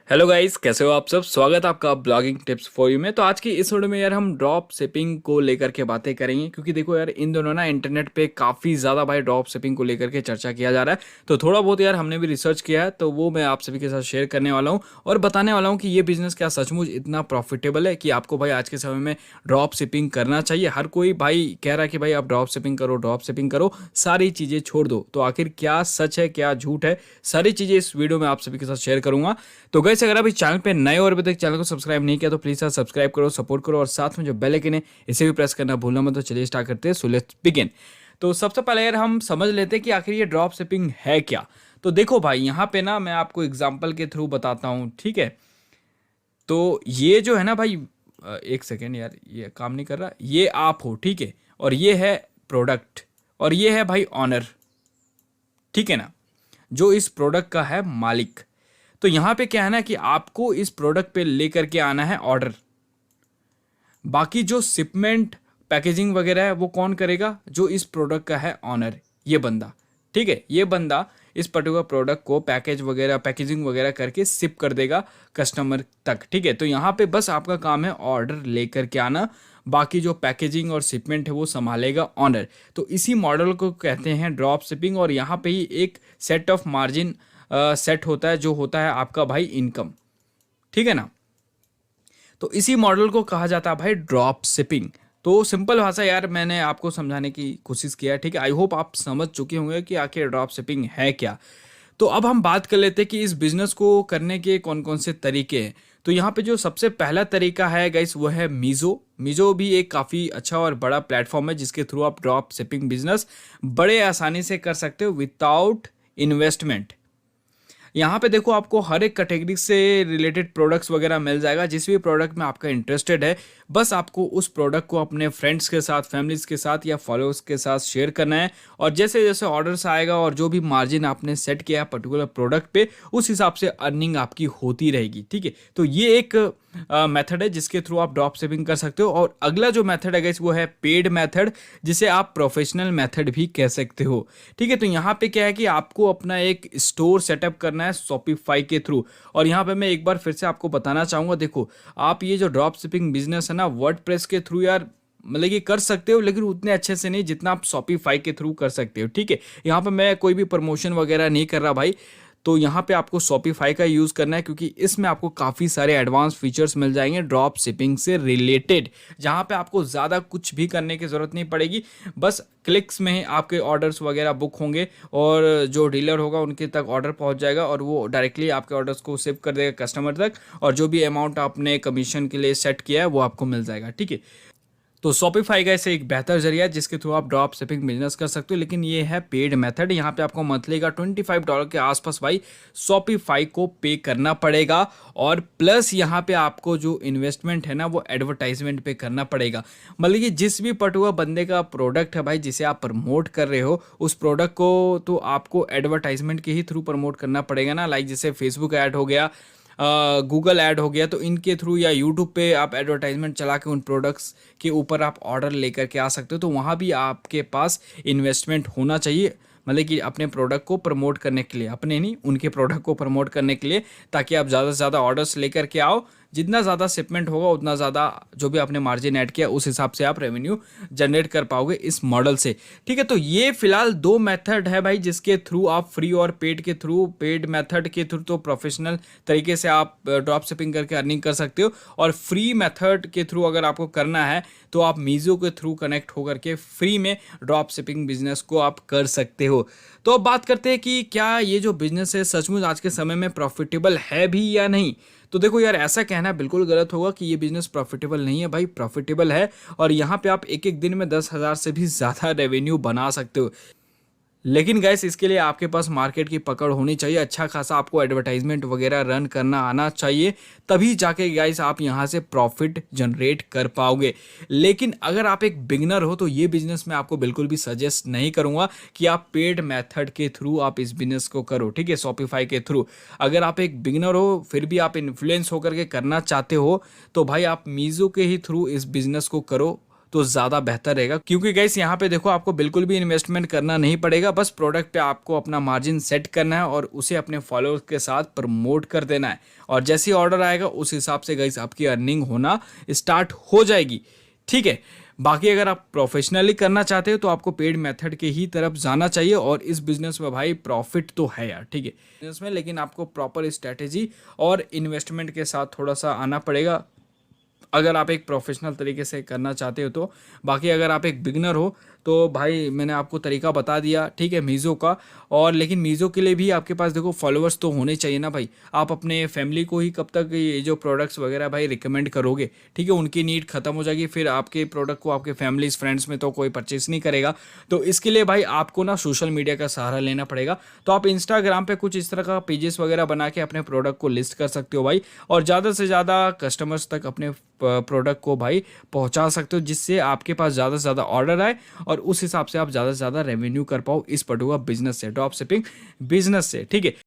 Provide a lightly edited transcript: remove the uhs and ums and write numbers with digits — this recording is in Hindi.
हेलो गाइस, कैसे हो आप सब। स्वागत है आपका ब्लॉगिंग टिप्स फॉर यू में। तो आज की इस वीडियो में यार हम ड्रॉप शिपिंग को लेकर के बातें करेंगे, क्योंकि देखो यार इन दोनों ना इंटरनेट पे काफ़ी ज़्यादा भाई ड्रॉप शिपिंग को लेकर के चर्चा किया जा रहा है। तो थोड़ा बहुत यार हमने भी रिसर्च किया है, तो वो मैं आप सभी के साथ शेयर करने वाला हूँ और बताने वाला हूँ कि ये बिजनेस क्या सचमुच इतना प्रॉफिटेबल है कि आपको भाई आज के समय में ड्रॉप शिपिंग करना चाहिए। हर कोई भाई कह रहा है कि भाई आप ड्रॉप शिपिंग करो, ड्रॉप शिपिंग करो, सारी चीज़ें छोड़ दो। तो आखिर क्या सच है, क्या झूठ है, सारी चीज़ें इस वीडियो में आप सभी के साथ शेयर करूंगा। तो गाइस, अगर आप इस चैनल पे नए और अभी तक चैनल को सब्सक्राइब नहीं किया तो प्लीज यार सब्सक्राइब करो, सपोर्ट करो और साथ में जो बेल आइकन है इसे भी प्रेस करना भूलना मत। तो चलिए स्टार्ट करते हैं। So let's begin. तो सबसे पहले यार हम समझ लेते हैं कि आखिर ये ड्रॉप शिपिंग है क्या। तो देखो भाई, यहाँ पे ना मैं आपको एग्जाम्पल के थ्रू बताता हूँ, ठीक है। तो ये जो है ना भाई, एक सेकेंड यार, ये काम नहीं कर रहा। ये आप हो, ठीक है, और ये है प्रोडक्ट, और ये है भाई ऑनर, ठीक है ना, जो इस प्रोडक्ट का है मालिक। तो यहां पे क्या है ना कि आपको इस प्रोडक्ट पे लेकर के आना है ऑर्डर। बाकी जो शिपमेंट, पैकेजिंग वगैरह है वो कौन करेगा? जो इस प्रोडक्ट का है ऑनर, ये बंदा, ठीक है। ये बंदा इस पर्टिकुलर प्रोडक्ट को पैकेज वगैरह, पैकेजिंग वगैरह करके शिप कर देगा कस्टमर तक, ठीक है। तो यहाँ पे बस आपका काम है ऑर्डर लेकर के आना, बाकी जो पैकेजिंग और शिपमेंट है वो संभालेगा ऑनर। तो इसी मॉडल को कहते हैं ड्रॉप शिपिंग। और यहाँ पे ही एक सेट ऑफ मार्जिन सेट होता है, जो होता है आपका भाई इनकम, ठीक है ना। तो इसी मॉडल को कहा जाता है भाई ड्रॉप शिपिंग। तो सिंपल भाषा यार मैंने आपको समझाने की कोशिश किया है, ठीक है। आई होप आप समझ चुके होंगे कि आखिर ड्रॉप शिपिंग है क्या। तो अब हम बात कर लेते हैं कि इस बिजनेस को करने के कौन कौन से तरीके हैं। तो यहाँ पे जो सबसे पहला तरीका है गाइस, वो है मीजो। मीजो भी एक काफ़ी अच्छा और बड़ा प्लेटफॉर्म है, जिसके थ्रू आप ड्रॉप शिपिंग बिजनेस बड़े आसानी से कर सकते हो विदाउट इन्वेस्टमेंट। यहाँ पे देखो आपको हर एक कैटेगरी से रिलेटेड प्रोडक्ट्स वगैरह मिल जाएगा। जिस भी प्रोडक्ट में आपका इंटरेस्टेड है, बस आपको उस प्रोडक्ट को अपने फ्रेंड्स के साथ, फैमिलीज के साथ या फॉलोअर्स के साथ शेयर करना है। और जैसे जैसे ऑर्डर्स आएगा और जो भी मार्जिन आपने सेट किया है पर्टिकुलर प्रोडक्ट पे, उस हिसाब से अर्निंग आपकी होती रहेगी, ठीक है। तो ये एक मेथड है जिसके थ्रू आप ड्रॉप शिपिंग कर सकते हो। और अगला जो मेथड है गाइस, वो है पेड मेथड, जिसे आप प्रोफेशनल मेथड भी कह सकते हो, ठीक है। तो यहाँ पे क्या है कि आपको अपना एक स्टोर सेटअप करना है शॉपिफाई के थ्रू। और यहाँ पे मैं एक बार फिर से आपको बताना चाहूँगा, देखो आप ये जो ड्रॉप शिपिंग बिजनेस है ना, वर्डप्रेस के थ्रू यार मतलब ये कर सकते हो, लेकिन उतने अच्छे से नहीं जितना आप शॉपिफाई के थ्रू कर सकते हो, ठीक है। यहाँ पे मैं कोई भी प्रमोशन वगैरह नहीं कर रहा भाई। तो यहाँ पे आपको शॉपिफाई का यूज़ करना है, क्योंकि इसमें आपको काफ़ी सारे एडवांस फीचर्स मिल जाएंगे ड्रॉप शिपिंग से रिलेटेड, जहाँ पे आपको ज़्यादा कुछ भी करने की ज़रूरत नहीं पड़ेगी। बस क्लिक्स में ही आपके ऑर्डर्स वगैरह बुक होंगे और जो डीलर होगा उनके तक ऑर्डर पहुँच जाएगा और वो डायरेक्टली आपके ऑर्डर्स को शिप कर देगा कस्टमर तक। और जो भी अमाउंट आपने कमीशन के लिए सेट किया है वो आपको मिल जाएगा, ठीक है। तो शॉपिफाई का ऐसे एक बेहतर जरिया है जिसके थ्रू आप ड्रॉप शिपिंग बिजनेस कर सकते हो, लेकिन ये है पेड मेथड। यहाँ पे आपको मंथली का $25 के आसपास भाई शॉपिफाई को पे करना पड़ेगा। और प्लस यहाँ पे आपको जो इन्वेस्टमेंट है ना, वो एडवर्टाइजमेंट पे करना पड़ेगा। मतलब कि जिस भी पर्टिकुलर बंदे का प्रोडक्ट है भाई, जिसे आप प्रमोट कर रहे हो, उस प्रोडक्ट को तो आपको एडवर्टाइजमेंट के ही थ्रू प्रमोट करना पड़ेगा ना। लाइक जैसे फेसबुक ऐड हो गया, गूगल ऐड हो गया, तो इनके थ्रू या यूट्यूब पे आप एडवर्टाइजमेंट चला के उन प्रोडक्ट्स के ऊपर आप ऑर्डर लेकर के आ सकते हो। तो वहाँ भी आपके पास इन्वेस्टमेंट होना चाहिए, मतलब कि अपने प्रोडक्ट को प्रमोट करने के लिए, अपने नहीं उनके प्रोडक्ट को प्रमोट करने के लिए, ताकि आप ज़्यादा से ज़्यादा ऑर्डर्स लेकर के आओ। जितना ज़्यादा शिपमेंट होगा उतना ज़्यादा जो भी आपने मार्जिन ऐड किया उस हिसाब से आप रेवेन्यू जनरेट कर पाओगे इस मॉडल से, ठीक है। तो ये फिलहाल दो मेथड है भाई जिसके थ्रू आप फ्री और पेड के थ्रू, पेड मेथड के थ्रू तो प्रोफेशनल तरीके से आप ड्रॉप शिपिंग करके अर्निंग कर सकते हो। और फ्री मेथड के थ्रू अगर आपको करना है तो आप मीजो के थ्रू कनेक्ट होकर के फ्री में ड्रॉप शिपिंग बिजनेस को आप कर सकते हो। तो अब बात करते हैं कि क्या ये जो बिजनेस है सचमुच आज के समय में प्रॉफिटेबल है भी या नहीं। तो देखो यार, ऐसा कहना बिल्कुल गलत होगा कि ये बिजनेस प्रॉफिटेबल नहीं है। भाई प्रॉफिटेबल है, और यहाँ पे आप एक एक दिन में 10,000 से भी ज़्यादा रेवेन्यू बना सकते हो। लेकिन गैस, इसके लिए आपके पास मार्केट की पकड़ होनी चाहिए, अच्छा खासा आपको एडवर्टाइजमेंट वगैरह रन करना आना चाहिए, तभी जाके गैस आप यहाँ से प्रॉफिट जनरेट कर पाओगे। लेकिन अगर आप एक बिगनर हो तो ये बिजनेस मैं आपको बिल्कुल भी सजेस्ट नहीं करूँगा कि आप पेड मेथड के थ्रू आप इस बिजनेस को करो, ठीक है, शॉपिफाई के थ्रू। अगर आप एक बिगनर हो फिर भी आप इन्फ्लुएंस होकर के करना चाहते हो, तो भाई आप मीजो के ही थ्रू इस बिजनेस को करो, तो ज़्यादा बेहतर रहेगा, क्योंकि गाइस यहाँ पे देखो आपको बिल्कुल भी इन्वेस्टमेंट करना नहीं पड़ेगा, बस प्रोडक्ट पे आपको अपना मार्जिन सेट करना है और उसे अपने फॉलोअर्स के साथ प्रमोट कर देना है, और जैसे ही ऑर्डर आएगा उस हिसाब से गाइस आपकी अर्निंग होना स्टार्ट हो जाएगी। ठीक है, बाकी अगर आप प्रोफेशनली करना चाहते हो तो आपको पेड मेथड के ही तरफ जाना चाहिए, और इस बिजनेस में भाई प्रॉफिट तो है यार, ठीक है बिजनेस में, लेकिन आपको प्रॉपर स्ट्रेटेजी और इन्वेस्टमेंट के साथ थोड़ा सा आना पड़ेगा अगर आप एक प्रोफेशनल तरीके से करना चाहते हो तो। बाकी अगर आप एक बिगनर हो तो भाई मैंने आपको तरीका बता दिया, ठीक है, मीज़ो का। और लेकिन मीज़ो के लिए भी आपके पास देखो फॉलोअर्स तो होने चाहिए ना भाई। आप अपने फैमिली को ही कब तक ये जो प्रोडक्ट्स वगैरह भाई रिकमेंड करोगे, ठीक है, उनकी नीड खत्म हो जाएगी, फिर आपके प्रोडक्ट को आपके फैमिलीज फ्रेंड्स में तो कोई परचेस नहीं करेगा। तो इसके लिए भाई आपको ना सोशल मीडिया का सहारा लेना पड़ेगा। तो आप इंस्टाग्राम पे कुछ इस तरह का पेजेस वगैरह बना के अपने प्रोडक्ट को लिस्ट कर सकते हो भाई, और ज़्यादा से ज़्यादा कस्टमर्स तक अपने प्रोडक्ट को भाई पहुंचा सकते हो, जिससे आपके पास ज़्यादा से ज़्यादा ऑर्डर आए और उस हिसाब से आप ज़्यादा से ज़्यादा रेवेन्यू कर पाओ इस पर्टिकुलर बिजनेस से, ड्रॉप शिपिंग बिजनेस से, ठीक है।